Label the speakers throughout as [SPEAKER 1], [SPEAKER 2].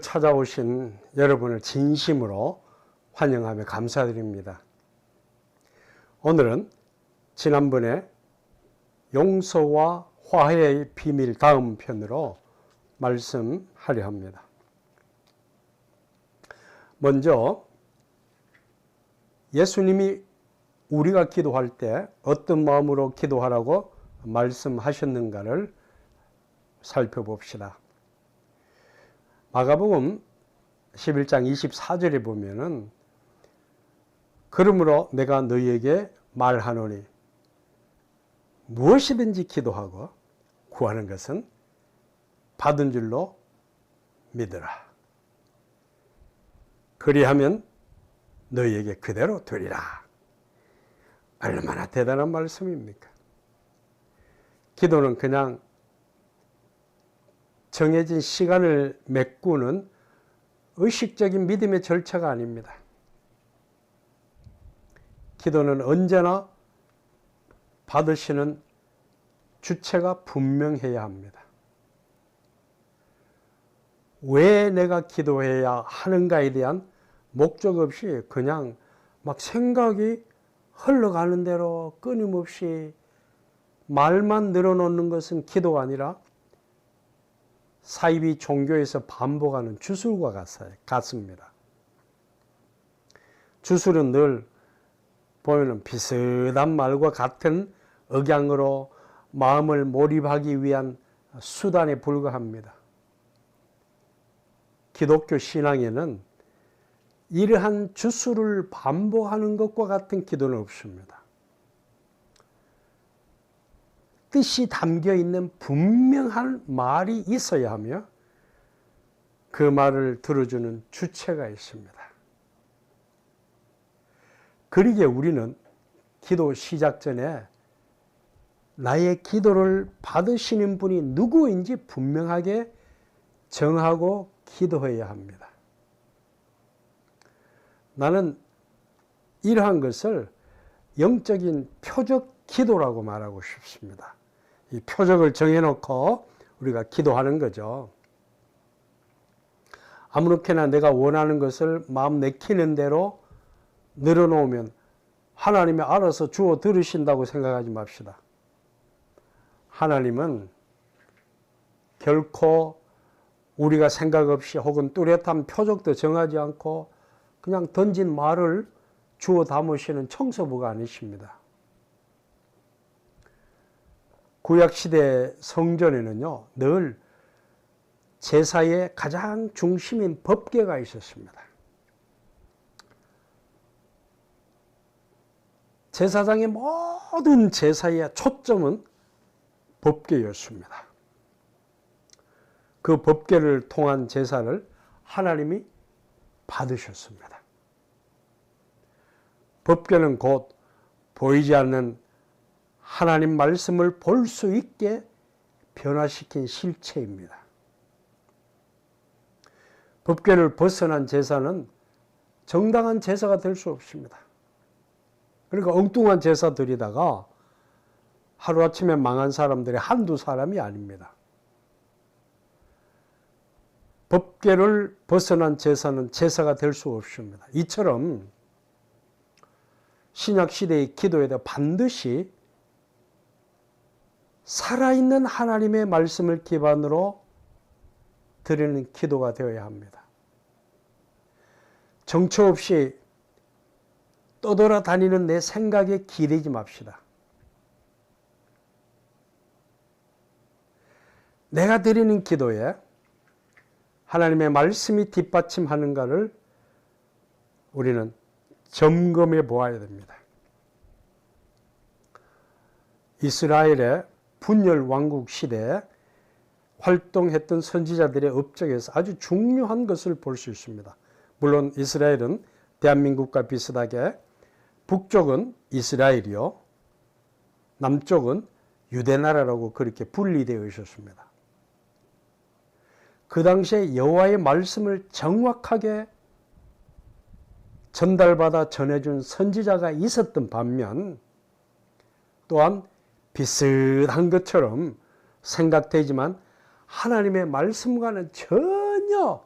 [SPEAKER 1] 찾아오신 여러분을 진심으로 환영하며 감사드립니다. 오늘은 지난번에 용서와 화해의 비밀 다음 편으로 말씀하려 합니다. 먼저 예수님이 우리가 기도할 때 어떤 마음으로 기도하라고 말씀하셨는가를 살펴봅시다. 마가복음 11장 24절에 보면은 그러므로 내가 너희에게 말하노니 무엇이든지 기도하고 구하는 것은 받은 줄로 믿으라. 그리하면 너희에게 그대로 되리라. 얼마나 대단한 말씀입니까? 기도는 그냥 정해진 시간을 메꾸는 의식적인 믿음의 절차가 아닙니다. 기도는 언제나 받으시는 주체가 분명해야 합니다. 왜 내가 기도해야 하는가에 대한 목적 없이 그냥 막 생각이 흘러가는 대로 끊임없이 말만 늘어놓는 것은 기도가 아니라 사이비 종교에서 반복하는 주술과 같습니다. 주술은 늘 보면은 비슷한 말과 같은 억양으로 마음을 몰입하기 위한 수단에 불과합니다. 기독교 신앙에는 이러한 주술을 반복하는 것과 같은 기도는 없습니다. 뜻이 담겨 있는 분명한 말이 있어야 하며 그 말을 들어주는 주체가 있습니다. 그러기에 우리는 기도 시작 전에 나의 기도를 받으시는 분이 누구인지 분명하게 정하고 기도해야 합니다. 나는 이러한 것을 영적인 표적 기도라고 말하고 싶습니다. 이 표적을 정해놓고 우리가 기도하는 거죠. 아무렇게나 내가 원하는 것을 마음 내키는 대로 늘어놓으면 하나님이 알아서 주어 들으신다고 생각하지 맙시다. 하나님은 결코 우리가 생각 없이 혹은 뚜렷한 표적도 정하지 않고 그냥 던진 말을 주워 담으시는 청소부가 아니십니다. 구약시대 성전에는요, 늘 제사의 가장 중심인 법궤가 있었습니다. 제사장의 모든 제사의 초점은 법궤였습니다. 그 법궤를 통한 제사를 하나님이 받으셨습니다. 법궤는 곧 보이지 않는 하나님 말씀을 볼 수 있게 변화시킨 실체입니다. 법궤를 벗어난 제사는 정당한 제사가 될 수 없습니다. 그러니까 엉뚱한 제사 드리다가 하루아침에 망한 사람들이 한두 사람이 아닙니다. 법궤를 벗어난 제사는 제사가 될 수 없습니다. 이처럼 신약시대의 기도에도 반드시 살아있는 하나님의 말씀을 기반으로 드리는 기도가 되어야 합니다. 정처 없이 떠돌아다니는 내 생각에 기대지 맙시다. 내가 드리는 기도에 하나님의 말씀이 뒷받침하는가를 우리는 점검해 보아야 됩니다. 이스라엘의 분열 왕국 시대에 활동했던 선지자들의 업적에서 아주 중요한 것을 볼 수 있습니다. 물론 이스라엘은 대한민국과 비슷하게 북쪽은 이스라엘이요, 남쪽은 유대나라라고 그렇게 분리되어 있었습니다. 그 당시에 여호와의 말씀을 정확하게 전달받아 전해준 선지자가 있었던 반면 또한 비슷한 것처럼 생각되지만 하나님의 말씀과는 전혀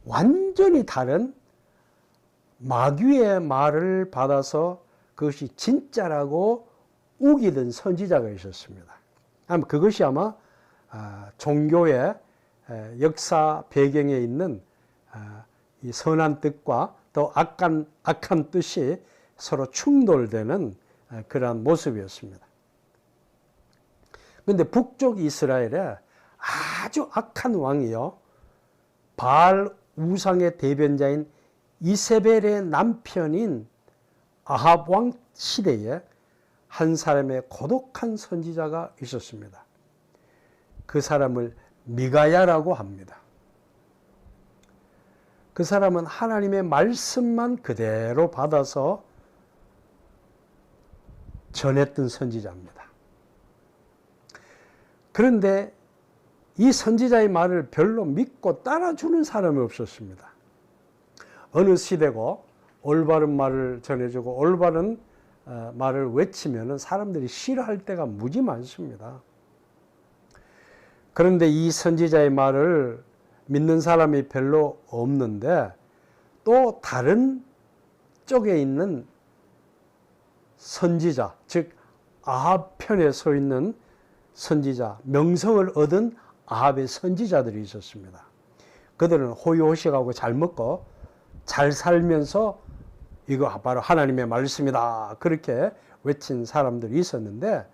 [SPEAKER 1] 완전히 다른 마귀의 말을 받아서 그것이 진짜라고 우기던 선지자가 있었습니다. 그것이 아마 종교의 역사 배경에 있는 이 선한 뜻과 또 악한 뜻이 서로 충돌되는 그러한 모습이었습니다. 그런데 북쪽 이스라엘에 아주 악한 왕이요, 바알 우상의 대변자인 이세벨의 남편인 아합 왕 시대에 한 사람의 고독한 선지자가 있었습니다. 그 사람을 미가야라고 합니다. 그 사람은 하나님의 말씀만 그대로 받아서 전했던 선지자입니다. 그런데 이 선지자의 말을 별로 믿고 따라주는 사람이 없었습니다. 어느 시대고 올바른 말을 전해주고 올바른 말을 외치면 사람들이 싫어할 때가 무지 많습니다. 그런데 이 선지자의 말을 믿는 사람이 별로 없는데 또 다른 쪽에 있는 선지자, 즉 아합 편에 서 있는 선지자, 명성을 얻은 아합의 선지자들이 있었습니다. 그들은 호의호식하고 잘 먹고 잘 살면서 이거 바로 하나님의 말씀이다 그렇게 외친 사람들이 있었는데,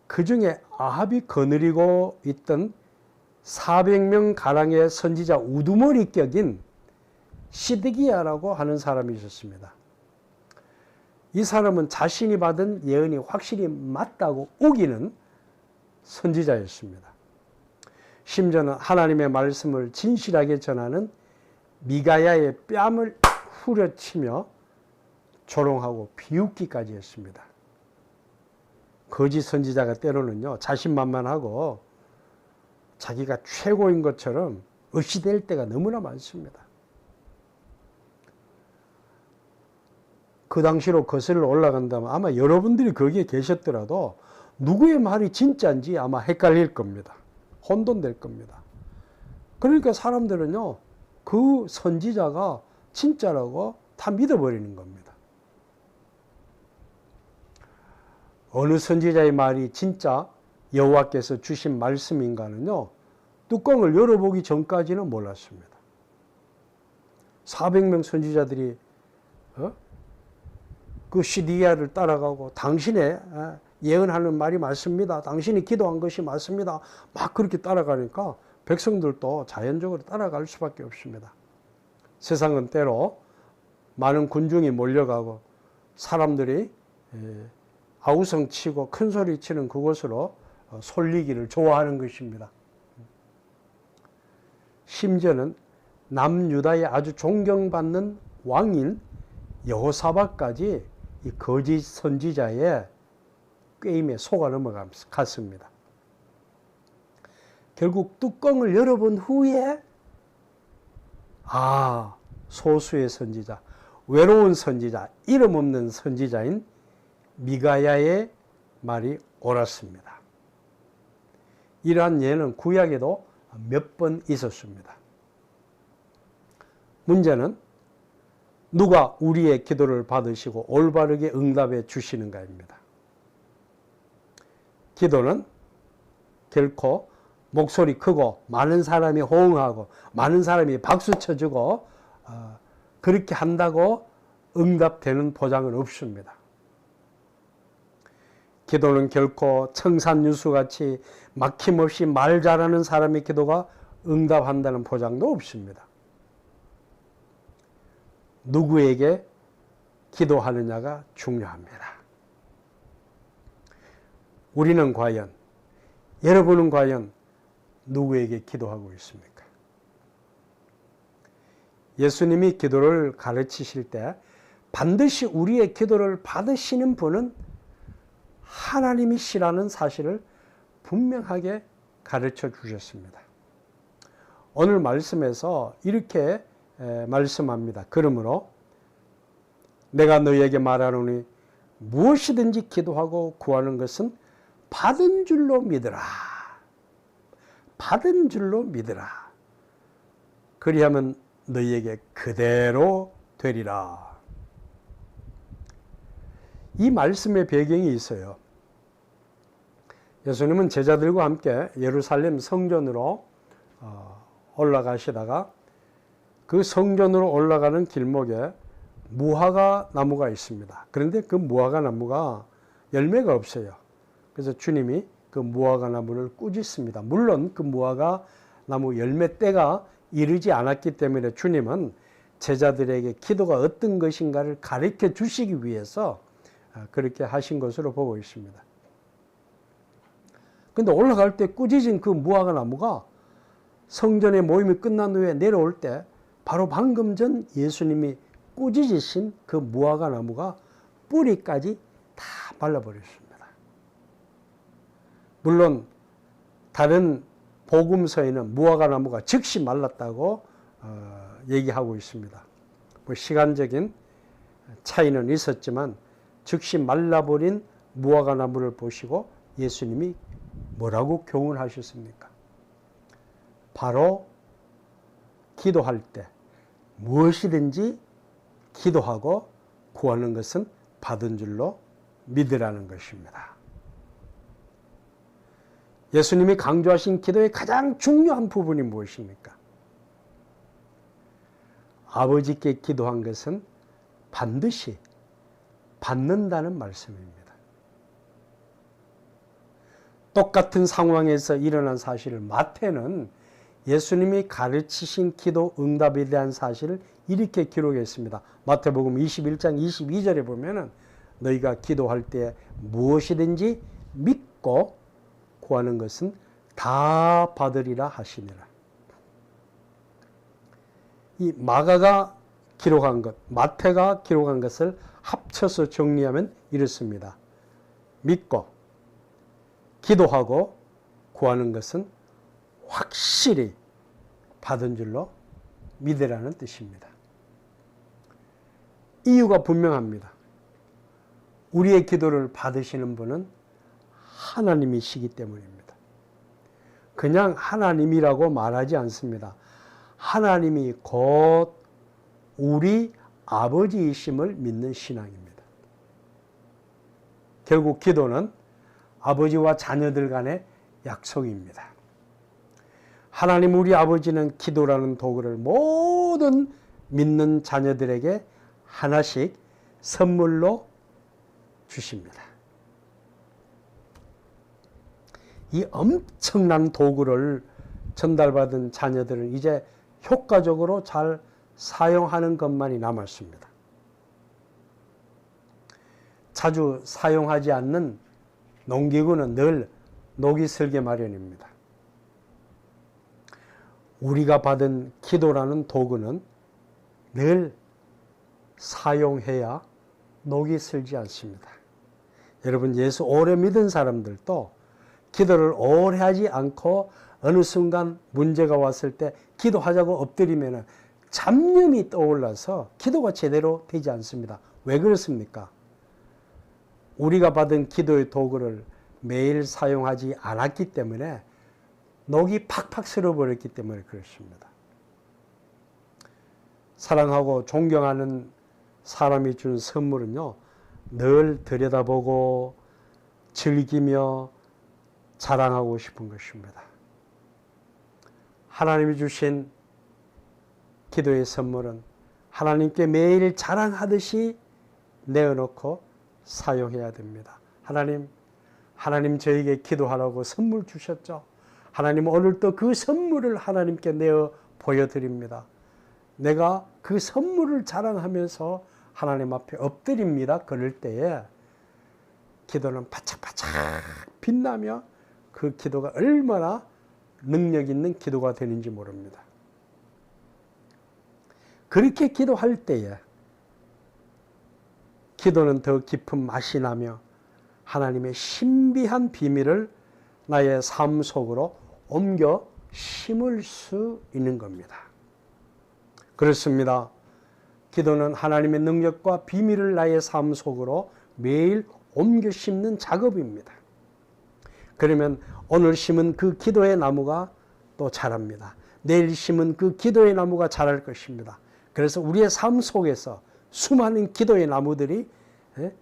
[SPEAKER 1] 그 중에 아합이 거느리고 있던 400명 가량의 선지자 우두머리 격인 시드기야라고 하는 사람이 있었습니다. 이 사람은 자신이 받은 예언이 확실히 맞다고 우기는 선지자였습니다. 심지어는 하나님의 말씀을 진실하게 전하는 미가야의 뺨을 후려치며 조롱하고 비웃기까지 했습니다. 거짓 선지자가 때로는요, 자신만만하고 자기가 최고인 것처럼 의시될 때가 너무나 많습니다. 그 당시로 거슬러 올라간다면 아마 여러분들이 거기에 계셨더라도 누구의 말이 진짜인지 아마 헷갈릴 겁니다. 혼돈될 겁니다. 그러니까 사람들은요, 그 선지자가 진짜라고 다 믿어버리는 겁니다. 어느 선지자의 말이 진짜 여호와께서 주신 말씀인가는요, 뚜껑을 열어보기 전까지는 몰랐습니다. 400명 선지자들이 그 시디야를 따라가고 당신의 예언하는 말이 맞습니다, 당신이 기도한 것이 맞습니다, 막 그렇게 따라가니까 백성들도 자연적으로 따라갈 수밖에 없습니다. 세상은 때로 많은 군중이 몰려가고 사람들이 아우성치고 큰소리 치는 그곳으로 솔리기를 좋아하는 것입니다. 심지어는 남유다의 아주 존경받는 왕인 여호사밧까지 이 거짓 선지자의 꾀임에 속아 넘어갔습니다. 결국 뚜껑을 열어본 후에 소수의 선지자, 외로운 선지자, 이름 없는 선지자인 미가야의 말이 옳았습니다. 이러한 예는 구약에도 몇 번 있었습니다. 문제는 누가 우리의 기도를 받으시고 올바르게 응답해 주시는가입니다. 기도는 결코 목소리 크고 많은 사람이 호응하고 많은 사람이 박수 쳐주고 그렇게 한다고 응답되는 보장은 없습니다. 기도는 결코 청산유수같이 막힘없이 말 잘하는 사람의 기도가 응답한다는 보장도 없습니다. 누구에게 기도하느냐가 중요합니다. 우리는 과연, 여러분은 과연 누구에게 기도하고 있습니까? 예수님이 기도를 가르치실 때 반드시 우리의 기도를 받으시는 분은 하나님이시라는 사실을 분명하게 가르쳐 주셨습니다. 오늘 말씀에서 이렇게 말씀합니다. 그러므로 내가 너희에게 말하노니 무엇이든지 기도하고 구하는 것은 받은 줄로 믿으라. 받은 줄로 믿으라. 그리하면 너희에게 그대로 되리라. 이 말씀의 배경이 있어요. 예수님은 제자들과 함께 예루살렘 성전으로 올라가시다가 그 성전으로 올라가는 길목에 무화과 나무가 있습니다. 그런데 그 무화과 나무가 열매가 없어요. 그래서 주님이 그 무화과 나무를 꾸짖습니다. 물론 그 무화과 나무 열매 때가 이르지 않았기 때문에 주님은 제자들에게 기도가 어떤 것인가를 가르쳐 주시기 위해서 그렇게 하신 것으로 보고 있습니다. 근데 올라갈 때 꾸짖은 그 무화과 나무가 성전의 모임이 끝난 후에 내려올 때 바로 방금 전 예수님이 꾸짖으신 그 무화과 나무가 뿌리까지 다 말라버렸습니다. 물론 다른 복음서에는 무화과 나무가 즉시 말랐다고 얘기하고 있습니다. 뭐 시간적인 차이는 있었지만 즉시 말라버린 무화과 나무를 보시고 예수님이 뭐라고 교훈하셨습니까? 바로 기도할 때 무엇이든지 기도하고 구하는 것은 받은 줄로 믿으라는 것입니다. 예수님이 강조하신 기도의 가장 중요한 부분이 무엇입니까? 아버지께 기도한 것은 반드시 받는다는 말씀입니다. 똑같은 상황에서 일어난 사실을 마태는 예수님이 가르치신 기도 응답에 대한 사실을 이렇게 기록했습니다. 마태복음 21장 22절에 보면은 너희가 기도할 때 무엇이든지 믿고 구하는 것은 다 받으리라 하시니라. 이 마가가 기록한 것, 마태가 기록한 것을 합쳐서 정리하면 이렇습니다. 믿고 기도하고 구하는 것은 확실히 받은 줄로 믿으라는 뜻입니다. 이유가 분명합니다. 우리의 기도를 받으시는 분은 하나님이시기 때문입니다. 그냥 하나님이라고 말하지 않습니다. 하나님이 곧 우리 아버지이심을 믿는 신앙입니다. 결국 기도는 아버지와 자녀들 간의 약속입니다. 하나님 우리 아버지는 기도라는 도구를 모든 믿는 자녀들에게 하나씩 선물로 주십니다. 이 엄청난 도구를 전달받은 자녀들은 이제 효과적으로 잘 사용하는 것만이 남았습니다. 자주 사용하지 않는 농기구는 늘 녹이 슬게 마련입니다. 우리가 받은 기도라는 도구는 늘 사용해야 녹이 슬지 않습니다. 여러분, 예수 오래 믿은 사람들도 기도를 오래 하지 않고 어느 순간 문제가 왔을 때 기도하자고 엎드리면 잡념이 떠올라서 기도가 제대로 되지 않습니다. 왜 그렇습니까? 우리가 받은 기도의 도구를 매일 사용하지 않았기 때문에 녹이 팍팍 슬어버렸기 때문에 그렇습니다. 사랑하고 존경하는 사람이 준 선물은요, 늘 들여다보고 즐기며 자랑하고 싶은 것입니다. 하나님이 주신 기도의 선물은 하나님께 매일 자랑하듯이 내어놓고 사용해야 됩니다. 하나님 저에게 기도하라고 선물 주셨죠. 하나님 오늘 또 그 선물을 하나님께 내어 보여드립니다. 내가 그 선물을 자랑하면서 하나님 앞에 엎드립니다. 그럴 때에 기도는 바짝바짝 빛나며 그 기도가 얼마나 능력 있는 기도가 되는지 모릅니다. 그렇게 기도할 때에 기도는 더 깊은 맛이 나며 하나님의 신비한 비밀을 나의 삶 속으로 옮겨 심을 수 있는 겁니다. 그렇습니다. 기도는 하나님의 능력과 비밀을 나의 삶 속으로 매일 옮겨 심는 작업입니다. 그러면 오늘 심은 그 기도의 나무가 또 자랍니다. 내일 심은 그 기도의 나무가 자랄 것입니다. 그래서 우리의 삶 속에서 수많은 기도의 나무들이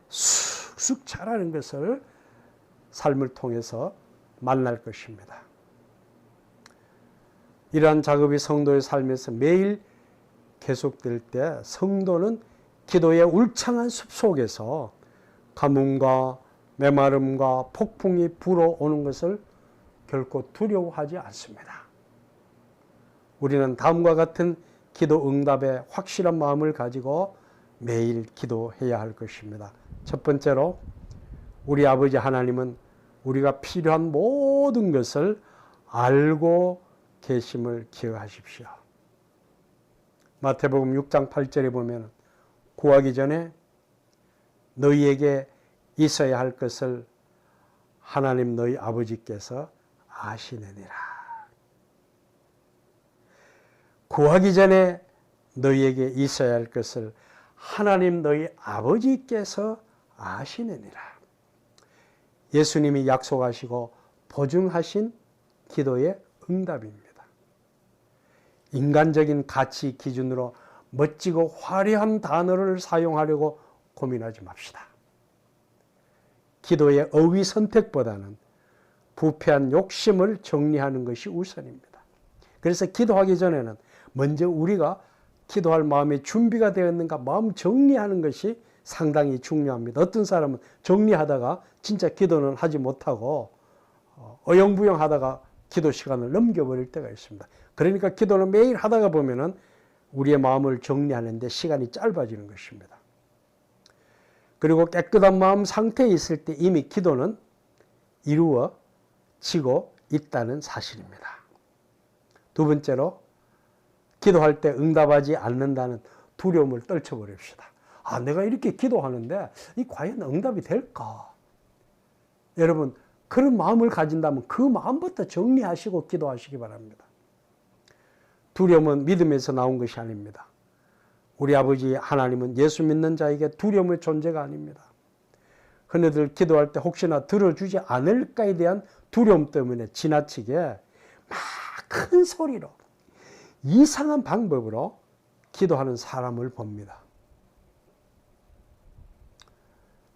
[SPEAKER 1] 쑥쑥 자라는 것을 삶을 통해서 만날 것입니다. 이러한 작업이 성도의 삶에서 매일 계속될 때 성도는 기도의 울창한 숲 속에서 가뭄과 메마름과 폭풍이 불어오는 것을 결코 두려워하지 않습니다. 우리는 다음과 같은 기도 응답에 확실한 마음을 가지고 매일 기도해야 할 것입니다. 첫 번째로 우리 아버지 하나님은 우리가 필요한 모든 것을 알고 계심을 기억하십시오. 마태복음 6장 8절에 보면 구하기 전에 너희에게 있어야 할 것을 하나님 너희 아버지께서 아시느니라. 구하기 전에 너희에게 있어야 할 것을 하나님 너희 아버지께서 아시느니라. 예수님이 약속하시고 보증하신 기도의 응답입니다. 인간적인 가치 기준으로 멋지고 화려한 단어를 사용하려고 고민하지 맙시다. 기도의 어휘 선택보다는 부패한 욕심을 정리하는 것이 우선입니다. 그래서 기도하기 전에는 먼저 우리가 기도할 마음의 준비가 되었는가 마음 정리하는 것이 상당히 중요합니다. 어떤 사람은 정리하다가 진짜 기도는 하지 못하고 어영부영 하다가 기도 시간을 넘겨버릴 때가 있습니다. 그러니까 기도는 매일 하다가 보면은 우리의 마음을 정리하는 데 시간이 짧아지는 것입니다. 그리고 깨끗한 마음 상태에 있을 때 이미 기도는 이루어지고 있다는 사실입니다. 두 번째로 기도할 때 응답하지 않는다는 두려움을 떨쳐버립시다. 아, 내가 이렇게 기도하는데 이 과연 응답이 될까? 여러분, 그런 마음을 가진다면 그 마음부터 정리하시고 기도하시기 바랍니다. 두려움은 믿음에서 나온 것이 아닙니다. 우리 아버지 하나님은 예수 믿는 자에게 두려움의 존재가 아닙니다. 흔히들 기도할 때 혹시나 들어주지 않을까에 대한 두려움 때문에 지나치게 막 큰 소리로 이상한 방법으로 기도하는 사람을 봅니다.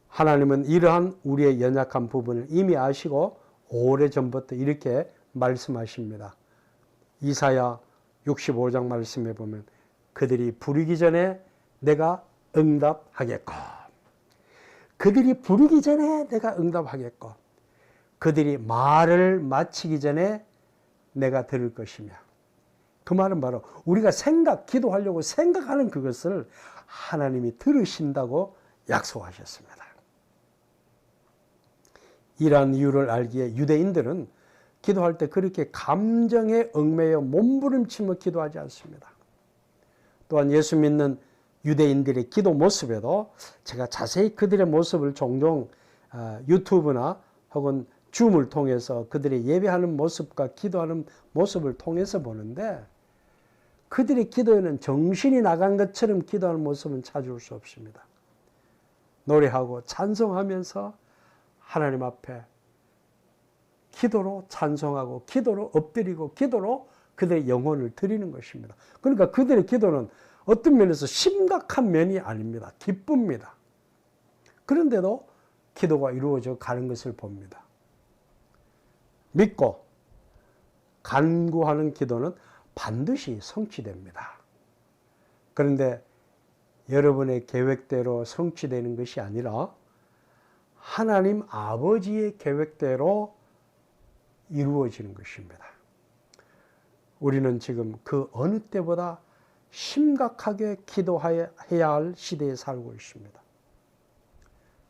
[SPEAKER 1] 하나님은 이러한 우리의 연약한 부분을 이미 아시고 오래전부터 이렇게 말씀하십니다. 이사야 65장 말씀에 보면 그들이 부르기 전에 내가 응답하겠고 그들이 부르기 전에 내가 응답하겠고 그들이 말을 마치기 전에 내가 들을 것이며 그 말은 바로 우리가 기도하려고 생각하는 그것을 하나님이 들으신다고 약속하셨습니다. 이러한 이유를 알기에 유대인들은 기도할 때 그렇게 감정에 얽매여 몸부림치며 기도하지 않습니다. 또한 예수 믿는 유대인들의 기도 모습에도 제가 자세히 그들의 모습을 종종 유튜브나 혹은 줌을 통해서 그들의 예배하는 모습과 기도하는 모습을 통해서 보는데 그들의 기도에는 정신이 나간 것처럼 기도하는 모습은 찾을 수 없습니다. 노래하고 찬송하면서 하나님 앞에 기도로 찬송하고 기도로 엎드리고 기도로 그들의 영혼을 드리는 것입니다. 그러니까 그들의 기도는 어떤 면에서 심각한 면이 아닙니다. 기쁩니다. 그런데도 기도가 이루어져 가는 것을 봅니다. 믿고 간구하는 기도는 반드시 성취됩니다. 그런데 여러분의 계획대로 성취되는 것이 아니라 하나님 아버지의 계획대로 이루어지는 것입니다. 우리는 지금 그 어느 때보다 심각하게 기도해야 할 시대에 살고 있습니다.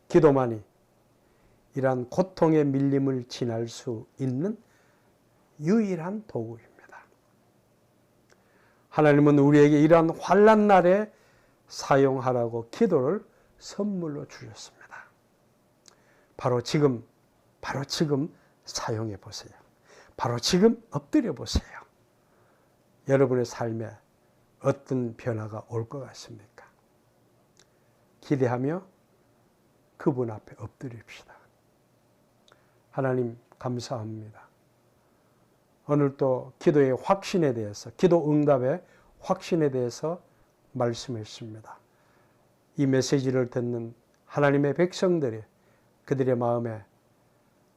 [SPEAKER 1] 기도만이 이러한 고통의 밀림을 지날 수 있는 유일한 도구입니다. 하나님은 우리에게 이러한 환난 날에 사용하라고 기도를 선물로 주셨습니다. 바로 지금 사용해 보세요. 바로 지금 엎드려 보세요. 여러분의 삶에 어떤 변화가 올 것 같습니까? 기대하며 그분 앞에 엎드립시다. 하나님 감사합니다. 오늘 또 기도의 확신에 대해서, 기도 응답의 확신에 대해서 말씀했습니다. 이 메시지를 듣는 하나님의 백성들이 그들의 마음에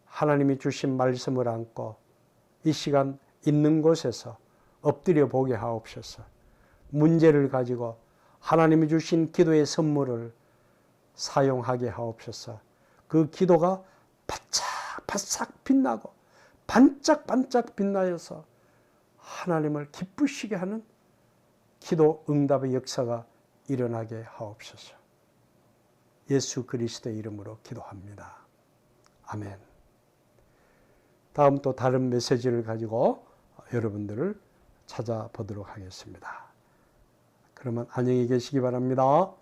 [SPEAKER 1] 하나님이 주신 말씀을 안고 이 시간 있는 곳에서 엎드려 보게 하옵소서. 문제를 가지고 하나님이 주신 기도의 선물을 사용하게 하옵소서. 그 기도가 바싹바싹 빛나고 반짝반짝 빛나여서 하나님을 기쁘시게 하는 기도 응답의 역사가 일어나게 하옵소서. 예수 그리스도의 이름으로 기도합니다. 아멘. 다음 또 다른 메시지를 가지고 여러분들을 찾아보도록 하겠습니다. 그러면 안녕히 계시기 바랍니다.